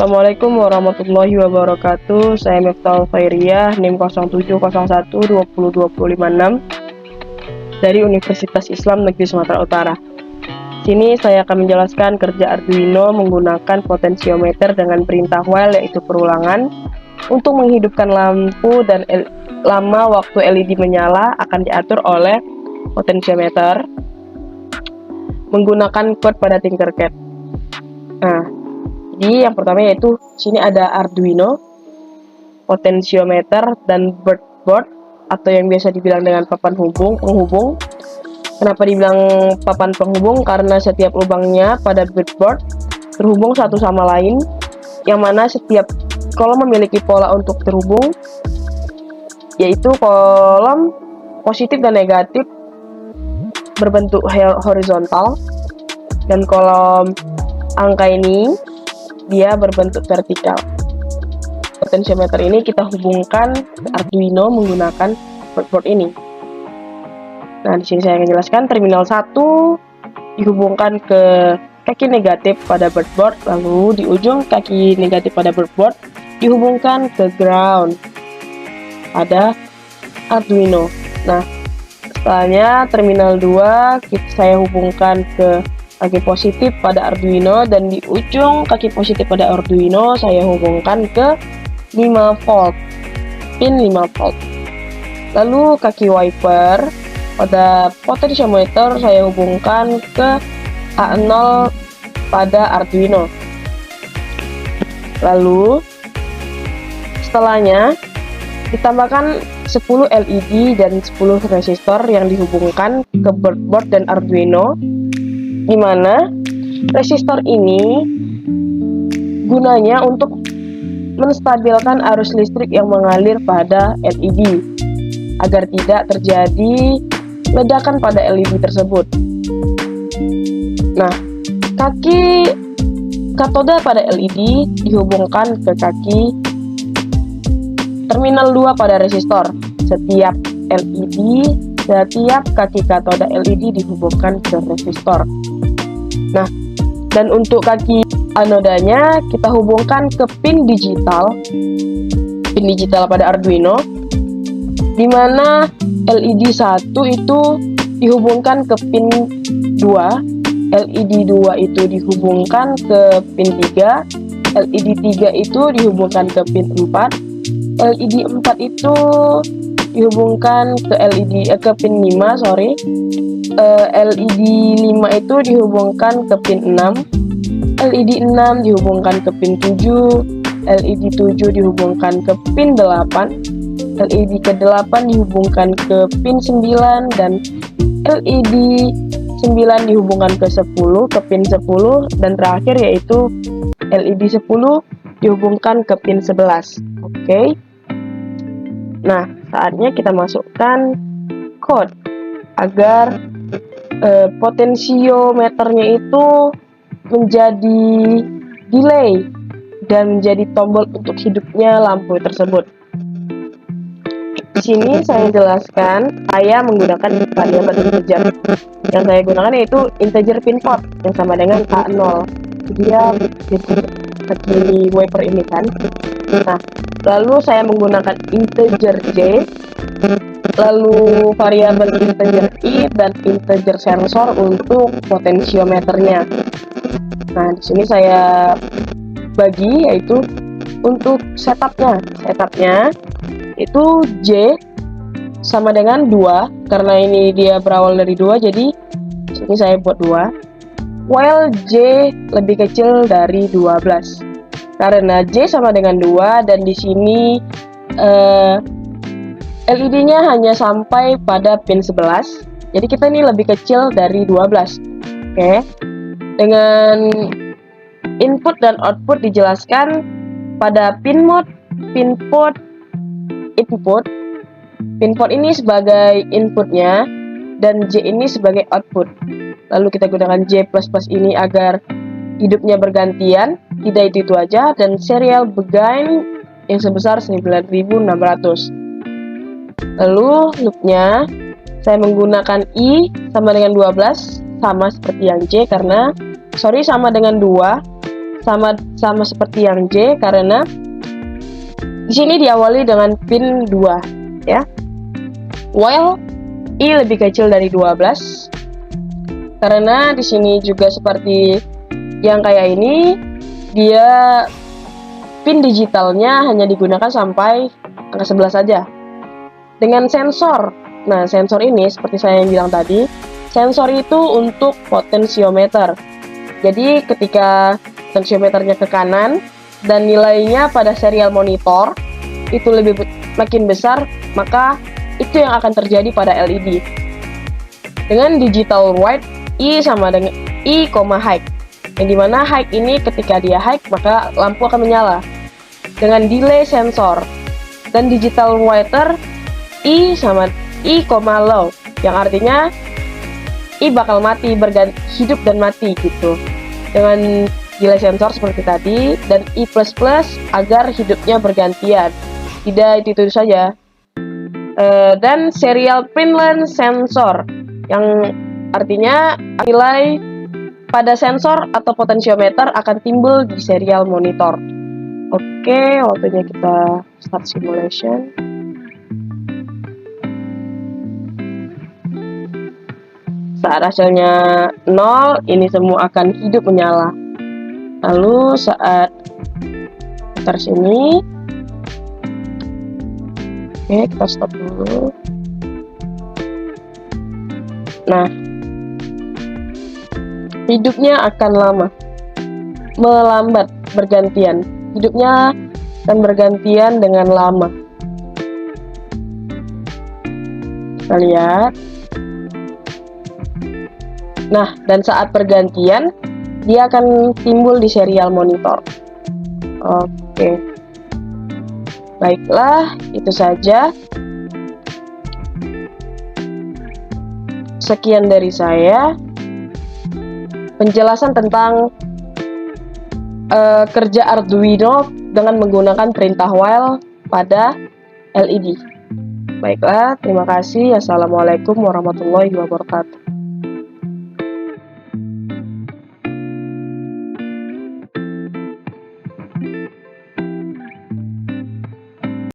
Assalamualaikum warahmatullahi wabarakatuh. Saya Miftahul Khairiyah, NIM 0701202056 dari Universitas Islam Negeri Sumatera Utara. Sini saya akan menjelaskan kerja Arduino menggunakan potensiometer dengan perintah while, yaitu perulangan. Untuk menghidupkan lampu dan lama waktu LED menyala akan diatur oleh potensiometer menggunakan kode pada Tinkercad. Jadi yang pertama yaitu sini ada Arduino, potensiometer, dan breadboard atau yang biasa dibilang dengan papan penghubung. Kenapa dibilang papan penghubung? Karena setiap lubangnya pada breadboard terhubung satu sama lain, yang mana setiap kolom memiliki pola untuk terhubung, yaitu kolom positif dan negatif berbentuk horizontal, dan kolom angka ini dia berbentuk vertikal. Potensiometer ini kita hubungkan ke Arduino menggunakan breadboard ini. Nah, di sini saya akan jelaskan terminal 1 dihubungkan ke kaki negatif pada breadboard, lalu di ujung kaki negatif pada breadboard dihubungkan ke ground pada Arduino. Nah, setelahnya terminal 2 saya hubungkan ke kaki positif pada Arduino, dan di ujung kaki positif pada Arduino saya hubungkan ke 5 volt, pin 5 volt. Lalu kaki wiper pada potensiometer saya hubungkan ke A0 pada Arduino. Lalu setelahnya ditambahkan 10 LED dan 10 resistor yang dihubungkan ke breadboard dan Arduino, di mana resistor ini gunanya untuk menstabilkan arus listrik yang mengalir pada LED agar tidak terjadi ledakan pada LED tersebut. Nah, kaki katoda pada LED dihubungkan ke kaki terminal 2 pada resistor. Setiap kaki katoda LED dihubungkan ke resistor. Nah, dan untuk kaki anodanya kita hubungkan ke pin digital pada Arduino, di mana LED 1 itu dihubungkan ke pin 2, LED 2 itu dihubungkan ke pin 3, LED 3 itu dihubungkan ke pin 4, LED 4 itu dihubungkan ke pin 5, LED 5 itu dihubungkan ke pin 6, LED 6 dihubungkan ke pin 7, LED 7 dihubungkan ke pin 8, LED ke-8 dihubungkan ke pin 9, dan LED 9 dihubungkan ke 10, ke pin 10, dan terakhir yaitu LED 10 dihubungkan ke pin 11. Oke. Nah, saatnya kita masukkan code agar potensiometernya itu menjadi delay dan menjadi tombol untuk hidupnya lampu tersebut. Di sini saya jelaskan saya menggunakan variabel integer. Yang saya gunakan yaitu integer pin port yang sama dengan A0. Dia kaki wiper ini kan. Nah, lalu saya menggunakan integer J, lalu variabel integer I, dan integer sensor untuk potensiometernya. Nah, di sini saya bagi yaitu untuk setupnya itu J sama dengan 2, karena ini dia berawal dari 2, jadi sini saya buat 2. While J lebih kecil dari 12, karena J sama dengan 2, dan di sini LED-nya hanya sampai pada pin 11, jadi kita ini lebih kecil dari 12. Oke. Dengan input dan output dijelaskan pada pin mode, pin port, input. Pin port ini sebagai inputnya dan J ini sebagai output. Lalu kita gunakan J++ ini agar hidupnya bergantian, tidak itu aja, dan serial begin yang sebesar 9600. Lalu loopnya saya menggunakan I sama dengan 12, sama seperti yang J, karena sama dengan 2, sama seperti yang J, karena di sini diawali dengan pin 2 ya. While I lebih kecil dari 12, karena di sini juga seperti yang kayak ini, dia pin digitalnya hanya digunakan sampai angka 11 saja. Dengan sensor, nah sensor ini seperti saya yang bilang tadi, sensor itu untuk potensiometer. Jadi ketika potensiometernya ke kanan dan nilainya pada serial monitor itu makin besar, maka itu yang akan terjadi pada LED. Dengan digital white, I sama dengan I, high, yang dimana high ini ketika dia high maka lampu akan menyala. Dengan delay sensor dan digital whiter, I sama I, low, yang artinya I bakal mati, hidup dan mati gitu. Dengan delay sensor seperti tadi, dan I++ agar hidupnya bergantian. Tidak itu saja. Dan serial print lens sensor, yang artinya nilai pada sensor atau potensiometer akan timbul di serial monitor. Oke, waktunya kita start simulation. Saat hasilnya 0, ini semua akan hidup menyala. Lalu saat putar sini, oke, kita stop dulu. Nah, hidupnya akan melambat, bergantian. Hidupnya akan bergantian dengan lama. Kita lihat. Nah, dan saat pergantian, dia akan timbul di serial monitor. Oke. Baiklah, itu saja. Sekian dari saya. Penjelasan tentang kerja Arduino dengan menggunakan perintah while pada LED. Baiklah, terima kasih. Assalamualaikum warahmatullahi wabarakatuh.